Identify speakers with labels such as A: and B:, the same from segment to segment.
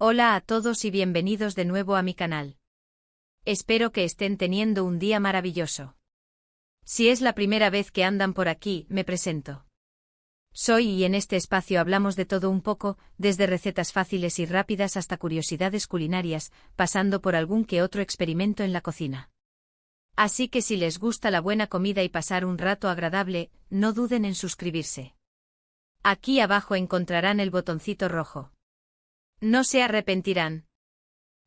A: Hola a todos y bienvenidos de nuevo a mi canal. Espero que estén teniendo un día maravilloso. Si es la primera vez que andan por aquí, me presento. Soy y en este espacio hablamos de todo un poco, desde recetas fáciles y rápidas hasta curiosidades culinarias, pasando por algún que otro experimento en la cocina. Así que si les gusta la buena comida y pasar un rato agradable, no duden en suscribirse. Aquí abajo encontrarán el botoncito rojo. No se arrepentirán.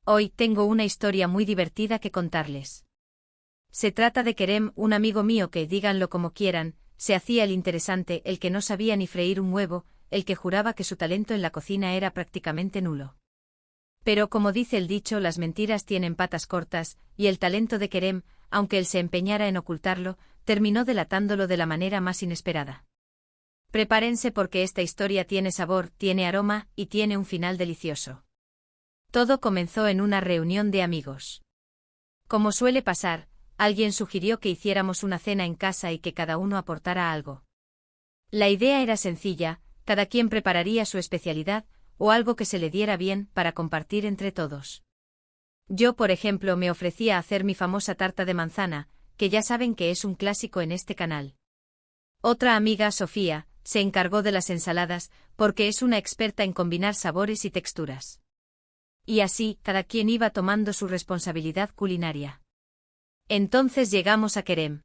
A: Hoy tengo una historia muy divertida que contarles. Se trata de Kerem, un amigo mío que, díganlo como quieran, se hacía el interesante, el que no sabía ni freír un huevo, el que juraba que su talento en la cocina era prácticamente nulo. Pero como dice el dicho, las mentiras tienen patas cortas, y el talento de Kerem, aunque él se empeñara en ocultarlo, terminó delatándolo de la manera más inesperada. Prepárense porque esta historia tiene sabor, tiene aroma, y tiene un final delicioso. Todo comenzó en una reunión de amigos. Como suele pasar, alguien sugirió que hiciéramos una cena en casa y que cada uno aportara algo. La idea era sencilla, cada quien prepararía su especialidad, o algo que se le diera bien, para compartir entre todos. Yo, por ejemplo, me ofrecía a hacer mi famosa tarta de manzana, que ya saben que es un clásico en este canal. Otra amiga, Sofía, se encargó de las ensaladas, porque es una experta en combinar sabores y texturas. Y así, cada quien iba tomando su responsabilidad culinaria. Entonces llegamos a Kerem.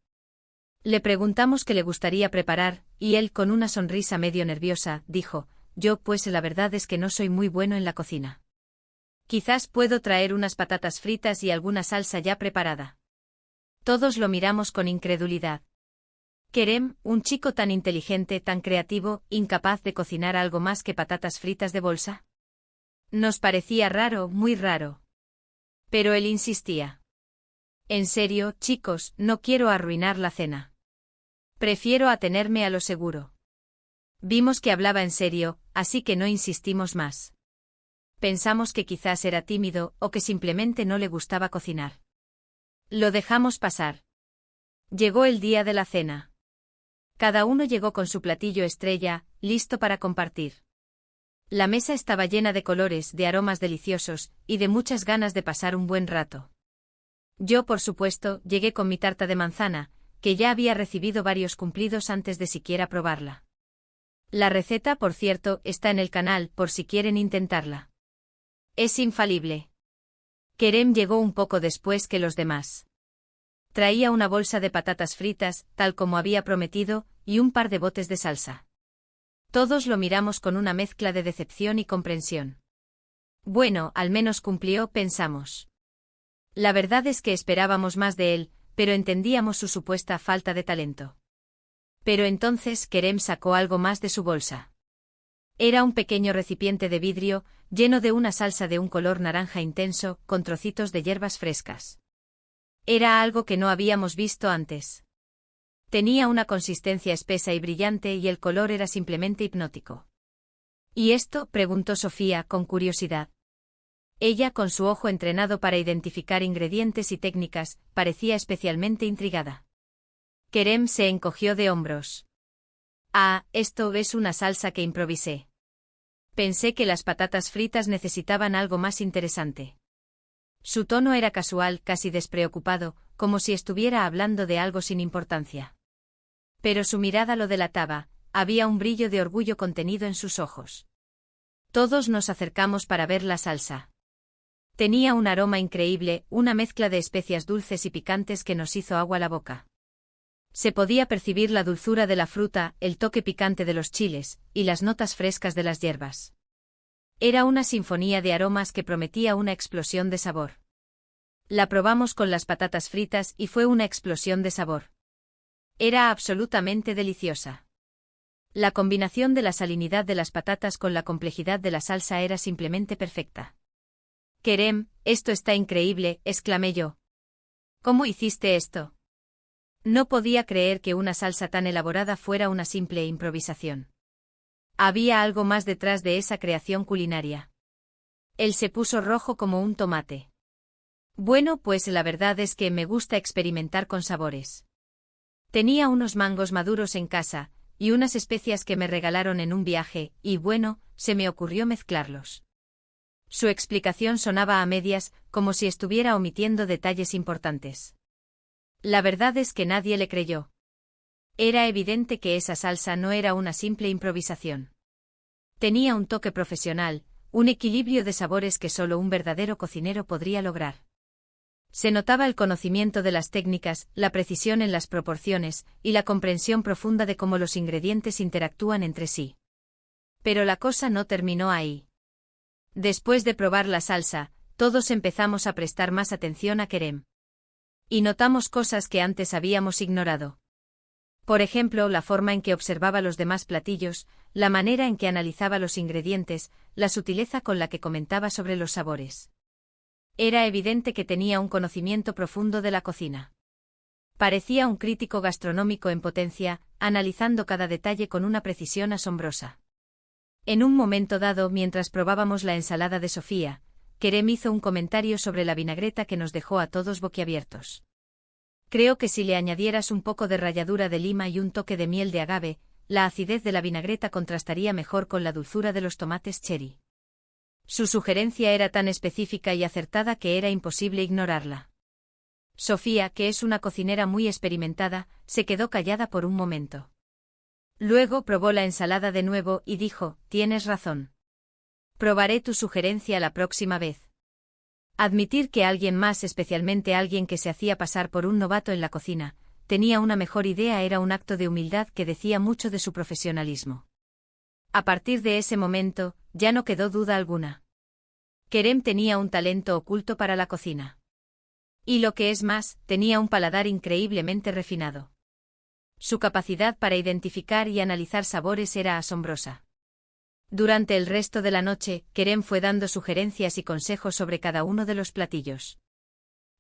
A: Le preguntamos qué le gustaría preparar, y él, con una sonrisa medio nerviosa, dijo: yo, pues la verdad es que no soy muy bueno en la cocina. Quizás puedo traer unas patatas fritas y alguna salsa ya preparada. Todos lo miramos con incredulidad. Kerem, un chico tan inteligente, tan creativo, incapaz de cocinar algo más que patatas fritas de bolsa. Nos parecía raro, muy raro. Pero él insistía. En serio, chicos, no quiero arruinar la cena. Prefiero atenerme a lo seguro. Vimos que hablaba en serio, así que no insistimos más. Pensamos que quizás era tímido o que simplemente no le gustaba cocinar. Lo dejamos pasar. Llegó el día de la cena. Cada uno llegó con su platillo estrella, listo para compartir. La mesa estaba llena de colores, de aromas deliciosos, y de muchas ganas de pasar un buen rato. Yo, por supuesto, llegué con mi tarta de manzana, que ya había recibido varios cumplidos antes de siquiera probarla. La receta, por cierto, está en el canal, por si quieren intentarla. Es infalible. Kerem llegó un poco después que los demás. Traía una bolsa de patatas fritas, tal como había prometido, y un par de botes de salsa. Todos lo miramos con una mezcla de decepción y comprensión. Bueno, al menos cumplió, pensamos. La verdad es que esperábamos más de él, pero entendíamos su supuesta falta de talento. Pero entonces Kerem sacó algo más de su bolsa. Era un pequeño recipiente de vidrio, lleno de una salsa de un color naranja intenso, con trocitos de hierbas frescas. Era algo que no habíamos visto antes. Tenía una consistencia espesa y brillante y el color era simplemente hipnótico. ¿Y esto?, preguntó Sofía con curiosidad. Ella, con su ojo entrenado para identificar ingredientes y técnicas, parecía especialmente intrigada. Kerem se encogió de hombros. Ah, esto es una salsa que improvisé. Pensé que las patatas fritas necesitaban algo más interesante. Su tono era casual, casi despreocupado, como si estuviera hablando de algo sin importancia. Pero su mirada lo delataba, había un brillo de orgullo contenido en sus ojos. Todos nos acercamos para ver la salsa. Tenía un aroma increíble, una mezcla de especias dulces y picantes que nos hizo agua la boca. Se podía percibir la dulzura de la fruta, el toque picante de los chiles, y las notas frescas de las hierbas. Era una sinfonía de aromas que prometía una explosión de sabor. La probamos con las patatas fritas y fue una explosión de sabor. Era absolutamente deliciosa. La combinación de la salinidad de las patatas con la complejidad de la salsa era simplemente perfecta. Kerem, esto está increíble, exclamé yo. ¿Cómo hiciste esto? No podía creer que una salsa tan elaborada fuera una simple improvisación. Había algo más detrás de esa creación culinaria. Él se puso rojo como un tomate. Bueno, pues la verdad es que me gusta experimentar con sabores. Tenía unos mangos maduros en casa, y unas especias que me regalaron en un viaje, y bueno, se me ocurrió mezclarlos. Su explicación sonaba a medias, como si estuviera omitiendo detalles importantes. La verdad es que nadie le creyó. Era evidente que esa salsa no era una simple improvisación. Tenía un toque profesional, un equilibrio de sabores que solo un verdadero cocinero podría lograr. Se notaba el conocimiento de las técnicas, la precisión en las proporciones, y la comprensión profunda de cómo los ingredientes interactúan entre sí. Pero la cosa no terminó ahí. Después de probar la salsa, todos empezamos a prestar más atención a Kerem. Y notamos cosas que antes habíamos ignorado. Por ejemplo, la forma en que observaba los demás platillos, la manera en que analizaba los ingredientes, la sutileza con la que comentaba sobre los sabores. Era evidente que tenía un conocimiento profundo de la cocina. Parecía un crítico gastronómico en potencia, analizando cada detalle con una precisión asombrosa. En un momento dado, mientras probábamos la ensalada de Sofía, Kerem hizo un comentario sobre la vinagreta que nos dejó a todos boquiabiertos. Creo que si le añadieras un poco de ralladura de lima y un toque de miel de agave, la acidez de la vinagreta contrastaría mejor con la dulzura de los tomates cherry. Su sugerencia era tan específica y acertada que era imposible ignorarla. Sofía, que es una cocinera muy experimentada, se quedó callada por un momento. Luego probó la ensalada de nuevo y dijo: «Tienes razón. Probaré tu sugerencia la próxima vez». Admitir que alguien más, especialmente alguien que se hacía pasar por un novato en la cocina, tenía una mejor idea era un acto de humildad que decía mucho de su profesionalismo. A partir de ese momento, ya no quedó duda alguna. Kerem tenía un talento oculto para la cocina. Y lo que es más, tenía un paladar increíblemente refinado. Su capacidad para identificar y analizar sabores era asombrosa. Durante el resto de la noche, Kerem fue dando sugerencias y consejos sobre cada uno de los platillos.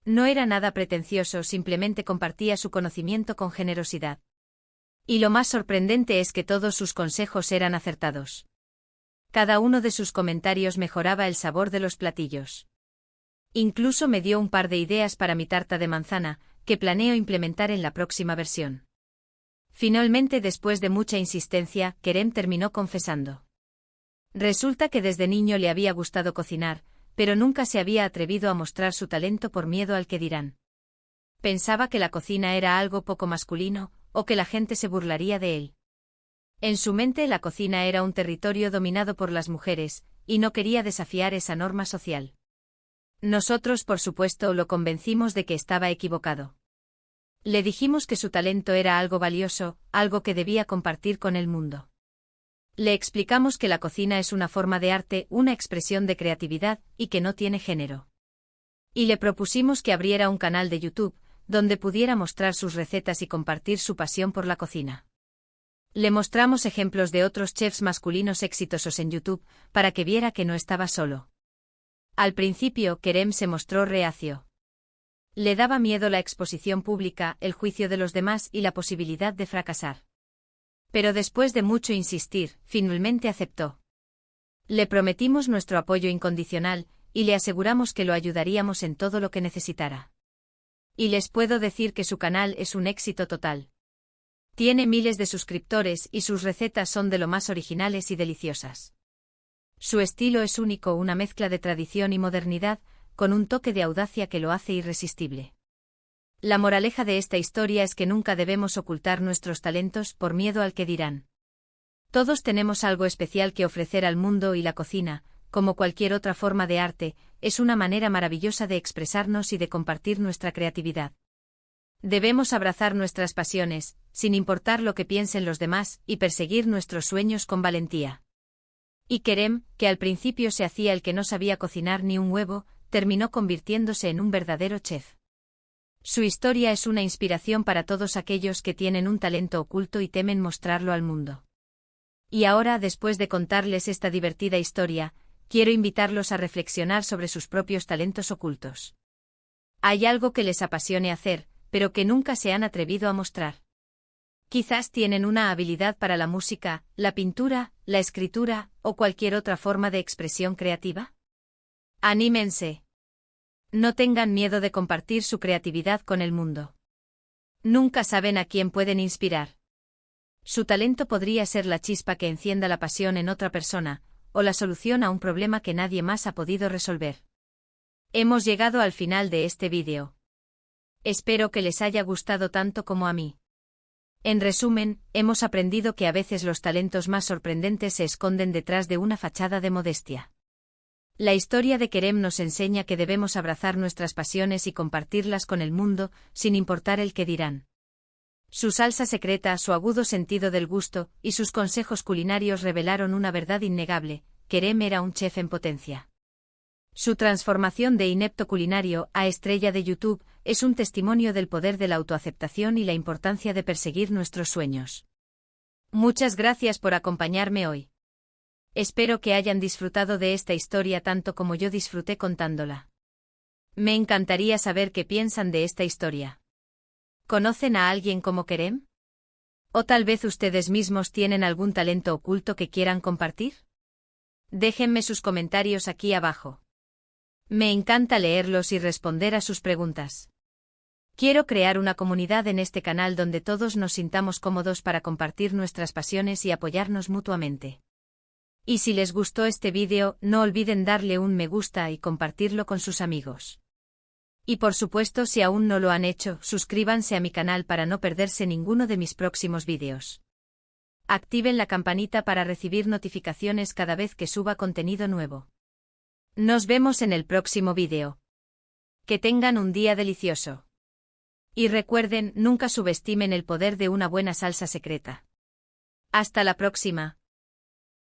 A: No era nada pretencioso, simplemente compartía su conocimiento con generosidad. Y lo más sorprendente es que todos sus consejos eran acertados. Cada uno de sus comentarios mejoraba el sabor de los platillos. Incluso me dio un par de ideas para mi tarta de manzana, que planeo implementar en la próxima versión. Finalmente, después de mucha insistencia, Kerem terminó confesando. Resulta que desde niño le había gustado cocinar, pero nunca se había atrevido a mostrar su talento por miedo al que dirán. Pensaba que la cocina era algo poco masculino, o que la gente se burlaría de él. En su mente la cocina era un territorio dominado por las mujeres, y no quería desafiar esa norma social. Nosotros, por supuesto, lo convencimos de que estaba equivocado. Le dijimos que su talento era algo valioso, algo que debía compartir con el mundo. Le explicamos que la cocina es una forma de arte, una expresión de creatividad, y que no tiene género. Y le propusimos que abriera un canal de YouTube, donde pudiera mostrar sus recetas y compartir su pasión por la cocina. Le mostramos ejemplos de otros chefs masculinos exitosos en YouTube, para que viera que no estaba solo. Al principio, Kerem se mostró reacio. Le daba miedo la exposición pública, el juicio de los demás y la posibilidad de fracasar. Pero después de mucho insistir, finalmente aceptó. Le prometimos nuestro apoyo incondicional, y le aseguramos que lo ayudaríamos en todo lo que necesitara. Y les puedo decir que su canal es un éxito total. Tiene miles de suscriptores y sus recetas son de lo más originales y deliciosas. Su estilo es único, una mezcla de tradición y modernidad, con un toque de audacia que lo hace irresistible. La moraleja de esta historia es que nunca debemos ocultar nuestros talentos por miedo al que dirán. Todos tenemos algo especial que ofrecer al mundo y la cocina, como cualquier otra forma de arte, es una manera maravillosa de expresarnos y de compartir nuestra creatividad. Debemos abrazar nuestras pasiones, sin importar lo que piensen los demás, y perseguir nuestros sueños con valentía. Y Kerem, que al principio se hacía el que no sabía cocinar ni un huevo, terminó convirtiéndose en un verdadero chef. Su historia es una inspiración para todos aquellos que tienen un talento oculto y temen mostrarlo al mundo. Y ahora, después de contarles esta divertida historia, quiero invitarlos a reflexionar sobre sus propios talentos ocultos. ¿Hay algo que les apasione hacer, pero que nunca se han atrevido a mostrar? Quizás tienen una habilidad para la música, la pintura, la escritura, o cualquier otra forma de expresión creativa. ¡Anímense! No tengan miedo de compartir su creatividad con el mundo. Nunca saben a quién pueden inspirar. Su talento podría ser la chispa que encienda la pasión en otra persona, o la solución a un problema que nadie más ha podido resolver. Hemos llegado al final de este vídeo. Espero que les haya gustado tanto como a mí. En resumen, hemos aprendido que a veces los talentos más sorprendentes se esconden detrás de una fachada de modestia. La historia de Kerem nos enseña que debemos abrazar nuestras pasiones y compartirlas con el mundo, sin importar el que dirán. Su salsa secreta, su agudo sentido del gusto, y sus consejos culinarios revelaron una verdad innegable: Kerem era un chef en potencia. Su transformación de inepto culinario a estrella de YouTube es un testimonio del poder de la autoaceptación y la importancia de perseguir nuestros sueños. Muchas gracias por acompañarme hoy. Espero que hayan disfrutado de esta historia tanto como yo disfruté contándola. Me encantaría saber qué piensan de esta historia. ¿Conocen a alguien como Kerem? ¿O tal vez ustedes mismos tienen algún talento oculto que quieran compartir? Déjenme sus comentarios aquí abajo. Me encanta leerlos y responder a sus preguntas. Quiero crear una comunidad en este canal donde todos nos sintamos cómodos para compartir nuestras pasiones y apoyarnos mutuamente. Y si les gustó este vídeo, no olviden darle un me gusta y compartirlo con sus amigos. Y por supuesto, si aún no lo han hecho, suscríbanse a mi canal para no perderse ninguno de mis próximos vídeos. Activen la campanita para recibir notificaciones cada vez que suba contenido nuevo. Nos vemos en el próximo vídeo. Que tengan un día delicioso. Y recuerden, nunca subestimen el poder de una buena salsa secreta. Hasta la próxima.